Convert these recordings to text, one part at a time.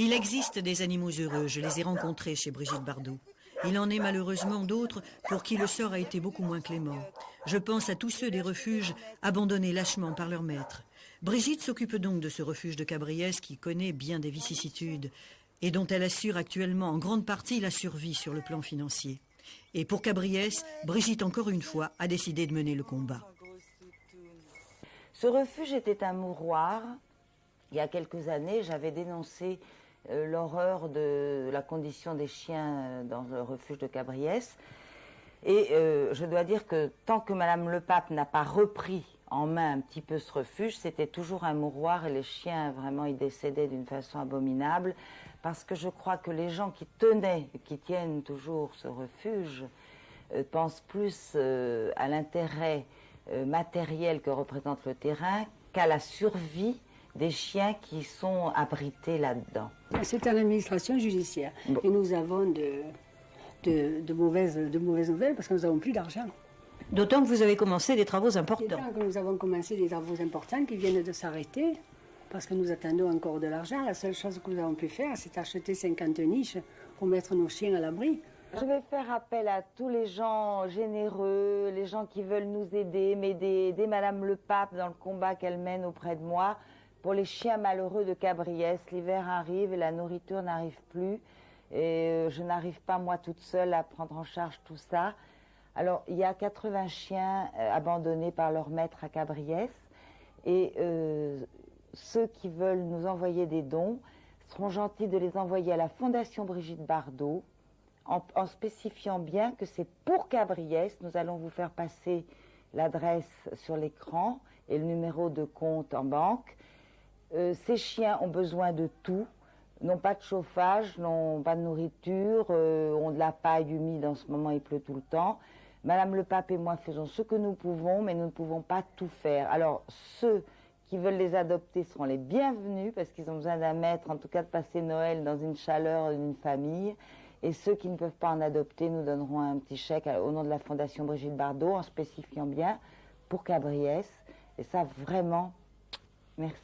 Il existe des animaux heureux, je les ai rencontrés chez Brigitte Bardot. Il en est malheureusement d'autres pour qui le sort a été beaucoup moins clément. Je pense à tous ceux des refuges abandonnés lâchement par leur maître. Brigitte s'occupe donc de ce refuge de Cabriès qui connaît bien des vicissitudes et dont elle assure actuellement en grande partie la survie sur le plan financier. Et pour Cabriès, Brigitte, encore une fois, a décidé de mener le combat. Ce refuge était un mouroir. Il y a quelques années, j'avais dénoncé l'horreur de la condition des chiens dans le refuge de Cabriès. Et je dois dire que tant que Madame Le Pape n'a pas repris en main un petit peu ce refuge, c'était toujours un mouroir et les chiens, vraiment, ils décédaient d'une façon abominable. Parce que je crois que les gens qui tenaient, qui tiennent toujours ce refuge, pensent plus à l'intérêt matériel que représente le terrain qu'à la survie des chiens qui sont abrités là-dedans. C'est une administration judiciaire. Bon. Et nous avons de mauvaises nouvelles parce que nous n'avons plus d'argent. D'autant que vous avez commencé des travaux importants. D'autant que nous avons commencé des travaux importants qui viennent de s'arrêter parce que nous attendons encore de l'argent. La seule chose que nous avons pu faire, c'est acheter 50 niches pour mettre nos chiens à l'abri. Je vais faire appel à tous les gens généreux, les gens qui veulent nous aider, m'aider Madame Le Pape dans le combat qu'elle mène auprès de moi. Pour les chiens malheureux de Cabriès, l'hiver arrive et la nourriture n'arrive plus. Et je n'arrive pas, moi, toute seule, à prendre en charge tout ça. Alors, il y a 80 chiens abandonnés par leur maître à Cabriès. Et ceux qui veulent nous envoyer des dons seront gentils de les envoyer à la Fondation Brigitte Bardot, en spécifiant bien que c'est pour Cabriès. Nous allons vous faire passer l'adresse sur l'écran et le numéro de compte en banque. Ces chiens ont besoin de tout, n'ont pas de chauffage, n'ont pas de nourriture, ont de la paille humide, en ce moment il pleut tout le temps. Madame Le Pape et moi faisons ce que nous pouvons, mais nous ne pouvons pas tout faire. Alors ceux qui veulent les adopter seront les bienvenus, parce qu'ils ont besoin d'un maître, en tout cas de passer Noël dans une chaleur d'une famille. Et ceux qui ne peuvent pas en adopter, nous donnerons un petit chèque au nom de la Fondation Brigitte Bardot, en spécifiant bien pour Cabriès. Et ça, vraiment, merci.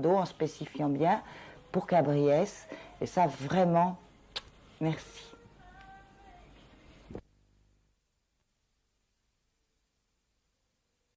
En spécifiant bien pour Cabriès, et ça vraiment, merci.